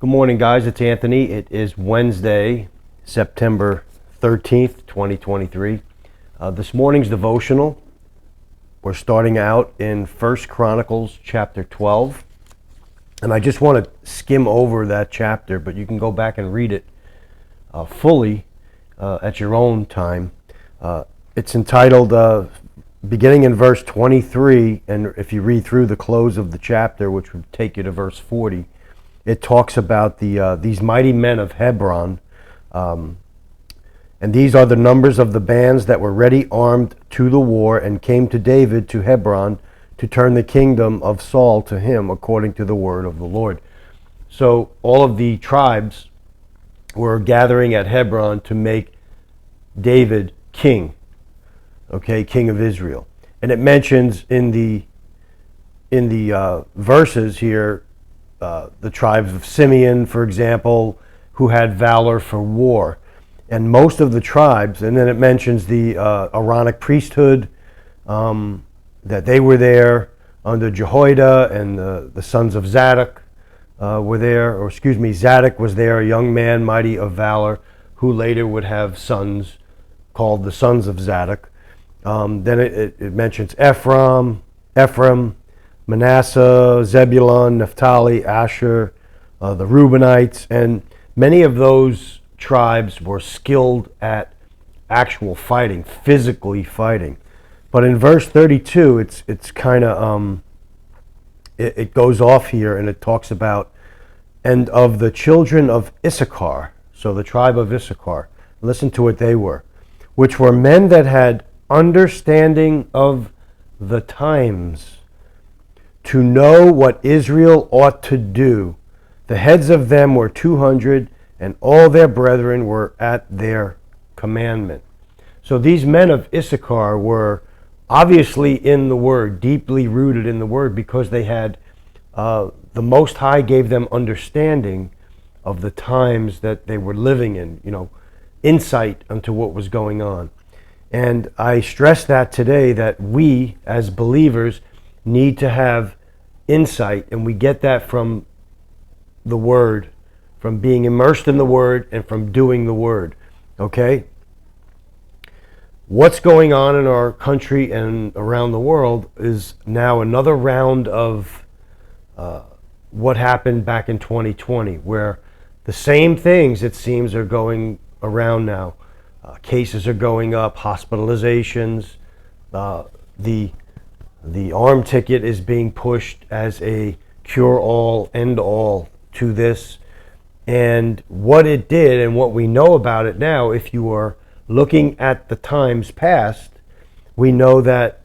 Good morning, guys. It's Anthony. It is Wednesday, September 13th, 2023. This morning's devotional, we're starting out in 1 Chronicles chapter 12. And I just want to skim over that chapter, but you can go back and read it fully at your own time. It's entitled, beginning in verse 23, and if you read through the close of the chapter, which would take you to verse 40, it talks about these mighty men of Hebron, and these are the numbers of the bands that were ready armed to the war and came to David to Hebron to turn the kingdom of Saul to him according to the word of the Lord. So all of the tribes were gathering at Hebron to make David king, king of Israel. And it mentions in the verses here, the tribes of Simeon, for example, who had valor for war. And most of the tribes, and then it mentions the Aaronic priesthood, that they were there under Jehoiada, and the sons of Zadok were there, Zadok was there, a young man, mighty of valor, who later would have sons called the sons of Zadok. Then it mentions Ephraim, Manasseh, Zebulun, Naphtali, Asher, the Reubenites, and many of those tribes were skilled at actual fighting, physically fighting. But in verse 32, it's kind of, it goes off here and it talks about, and of the children of Issachar, so the tribe of Issachar, listen to what they were, which were men that had understanding of the times, to know what Israel ought to do. The heads of them were 200, and all their brethren were at their commandment. So these men of Issachar were obviously in the Word, deeply rooted in the Word, because they had, the Most High gave them understanding of the times that they were living in, insight into what was going on. And I stress that today, that we as believers need to have insight, and we get that from the Word, from being immersed in the Word and from doing the Word. Okay? What's going on in our country and around the world is now another round of what happened back in 2020, where the same things, it seems, are going around now. Cases are going up, hospitalizations, the arm ticket is being pushed as a cure-all, end-all to this. And what it did and what we know about it now, if you are looking at the times past, we know that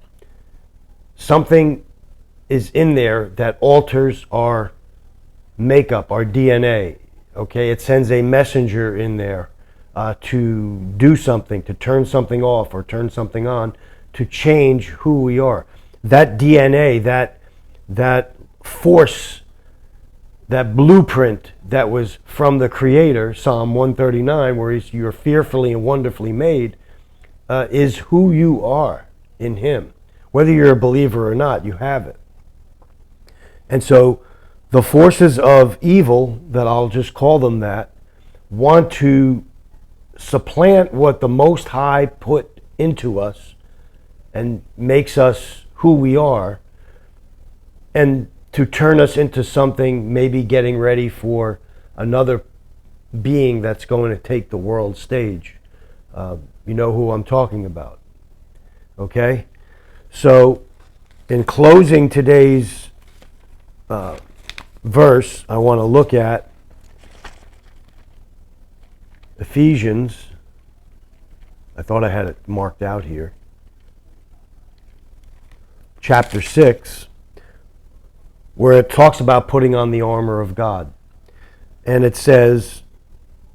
something is in there that alters our makeup, our DNA. Okay, it sends a messenger in there to do something, to turn something off or turn something on, to change who we are. That DNA, that force, that blueprint that was from the Creator, Psalm 139, where you're fearfully and wonderfully made, is who you are in Him. Whether you're a believer or not, you have it. And so the forces of evil, that I'll just call them that, want to supplant what the Most High put into us and makes us who we are, and to turn us into something, maybe getting ready for another being that's going to take the world stage. You know who I'm talking about. Okay? So, in closing today's verse, I want to look at Ephesians. I thought I had it marked out here. Chapter 6, where it talks about putting on the armor of God. And it says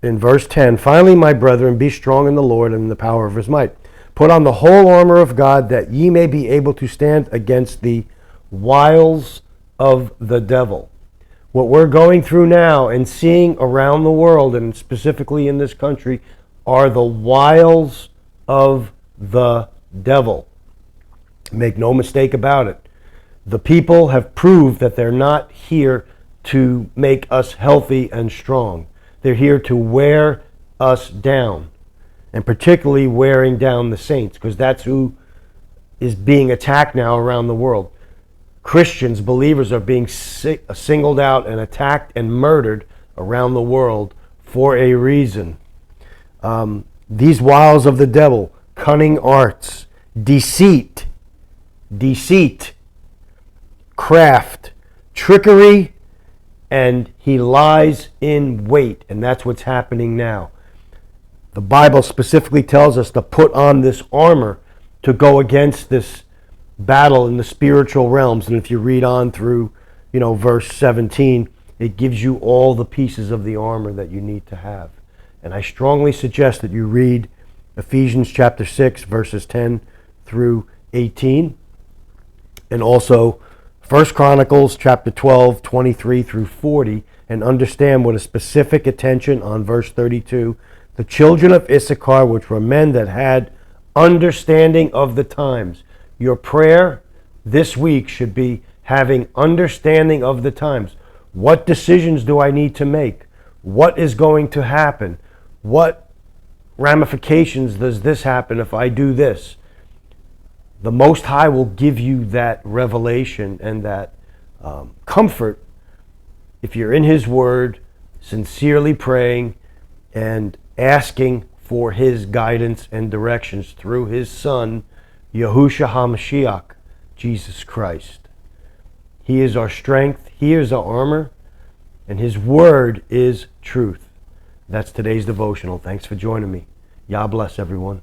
in verse 10, "Finally, my brethren, be strong in the Lord and in the power of His might. Put on the whole armor of God, that ye may be able to stand against the wiles of the devil." What we're going through now and seeing around the world, and specifically in this country, are the wiles of the devil. Make no mistake about it. The people have proved that they're not here to make us healthy and strong. They're here to wear us down, and particularly wearing down the saints, because that's who is being attacked now around the world. Christians, believers, are being singled out and attacked and murdered around the world for a reason. These wiles of the devil, cunning arts, deceit, craft, trickery, and he lies in wait. And that's what's happening now. The Bible specifically tells us to put on this armor to go against this battle in the spiritual realms. And if you read on through, verse 17, it gives you all the pieces of the armor that you need to have. And I strongly suggest that you read Ephesians chapter 6, verses 10 through 18, and also 1 Chronicles chapter 12, 23 through 40, and understand what a specific attention on verse 32. The children of Issachar, which were men that had understanding of the times. Your prayer this week should be having understanding of the times. What decisions do I need to make? What is going to happen? What ramifications does this happen if I do this? The Most High will give you that revelation and that comfort if you're in His Word, sincerely praying and asking for His guidance and directions through His Son, Yahushua HaMashiach, Jesus Christ. He is our strength, He is our armor, and His Word is truth. That's today's devotional. Thanks for joining me. Yah bless everyone.